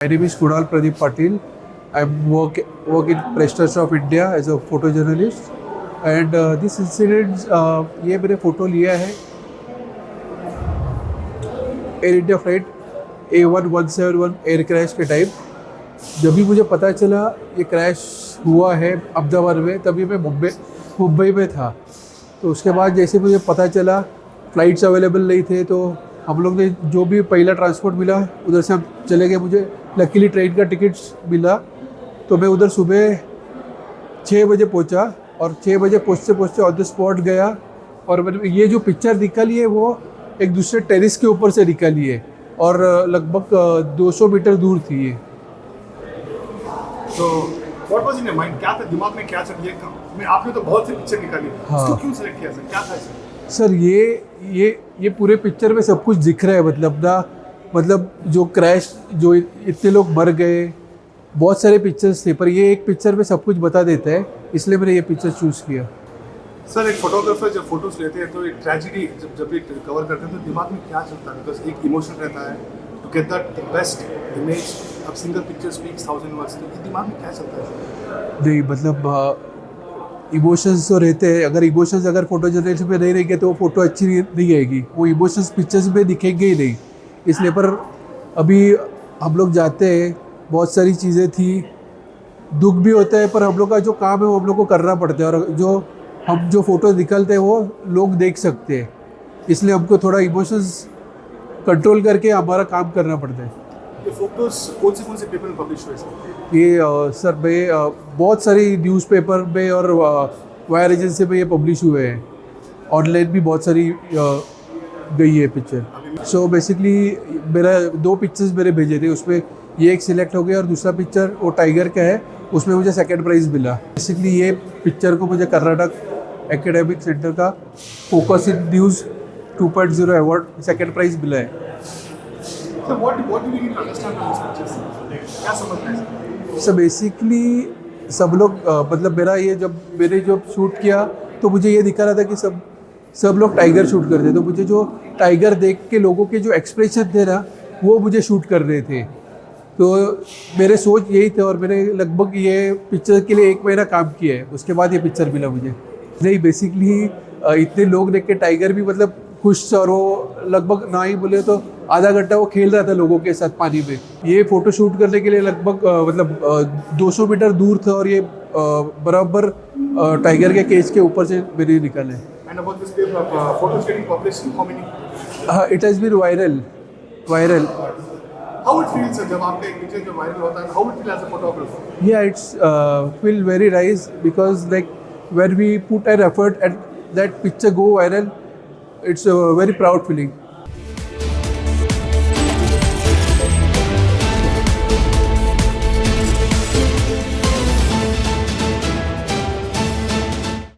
My name is Kunal Pradeep Patil. I work in Press Trust of India as a photojournalist. And this incident, ये मैंने photo लिया है air India flight A1171 air crash के time. जब भी मुझे पता चला ये क्रैश हुआ है अहमदाबाद में, तभी मैं मुंबई में था। तो उसके बाद जैसे मुझे पता चला फ़्लाइट्स अवेलेबल नहीं थे, तो हम लोग ने जो भी पहला ट्रांसपोर्ट मिला उधर से हम चले गए। मुझे लकीली ट्रेन का टिकट्स मिला, तो मैं उधर सुबह 6 बजे पहुंचा और 6 बजे पहुंचते पहुंचते ऑन द स्पॉट गया। और ये जो पिक्चर निकली है वो एक दूसरे टेरिस के ऊपर से निकली है और लगभग 200 मीटर दूर थी ये। तो what was in your mind, क्या था दिमाग में, क्या चल रहा है? आपने तो बहुत सी पिक्चर निकाली, हाँ। इसको क्यों सेलेक्ट किया सर, क्या था सर? सर ये पूरे पिक्चर में सब कुछ दिख रहा है। मतलब जो क्रैश, जो इतने लोग मर गए, बहुत सारे पिक्चर्स थे, पर ये एक पिक्चर में सब कुछ बता देता है, इसलिए मैंने ये पिक्चर चूज़ किया। सर एक फोटोग्राफर जब फोटोज लेते हैं तो एक ट्रेजेडी जब ये कवर करते हैं तो दिमाग में क्या चलता है? बिकॉज एक इमोशन रहता है to get that best image. अब सिंगल पिक्चर स्पीक्स 1000 वर्ड्स, तो ये दिमाग में क्या चलता है? नहीं, मतलब इमोशंस तो रहते हैं। अगर फोटो जर्नलिस्ट में नहीं रहेंगे तो वो फोटो अच्छी नहीं आएगी। वो इमोशंस पिक्चर्स में दिखेंगे ही नहीं। इसलिए पर अभी हम लोग जाते हैं, बहुत सारी चीज़ें थी, दुख भी होता है, पर हम लोग का जो काम है वो हम लोग को करना पड़ता है। और जो फ़ोटो निकलते हैं वो लोग देख सकते हैं, इसलिए हमको थोड़ा इमोशंस कंट्रोल करके हमारा काम करना पड़ता है। ये फोटोज कौन से पेपर में पब्लिश हुए सर? ये सर मैं बहुत सारी न्यूज़पेपर में और वायर एजेंसी में ये पब्लिश हुए हैं। ऑनलाइन भी बहुत सारी गई है पिक्चर। सो बेसिकली मेरा 2 पिक्चर्स मेरे भेजे थे, उसमें ये एक सिलेक्ट हो गया और दूसरा पिक्चर वो टाइगर का है, उसमें मुझे सेकंड प्राइज़ मिला। बेसिकली ये पिक्चर को मुझे कर्नाटक एकेडमिक सेंटर का focus in news 2.0 award second prize मिला है। So what do we need to understand from these pictures? क्या समझना है सर? सो बेसिकली सब लोग मतलब मैंने जब शूट किया तो मुझे ये दिखा रहा था कि सब लोग टाइगर शूट कर रहे थे। तो मुझे जो टाइगर देख के लोगों के जो एक्सप्रेशन थे ना, वो मुझे शूट कर रहे थे। तो मेरे सोच यही थे और मैंने लगभग ये पिक्चर के लिए 1 महीना काम किया है, उसके बाद ये पिक्चर मिला मुझे। नहीं, बेसिकली इतने लोग देख के टाइगर भी मतलब खुश था, और वो लगभग ना ही बोले तो आधा घंटा वो खेल रहा था लोगों के साथ पानी में। ये फ़ोटो शूट करने के लिए लगभग 200 मीटर दूर था, और ये बराबर टाइगर के केज के ऊपर से मेरे निकले। And about this photos getting published, how many? It has been viral. How it feels sir, जब आपका एक पिक्चर जो वायरल होता है, how it feels as a photographer? Yeah, it's feel very nice because like when we put an effort and that picture go viral, it's a very proud feeling.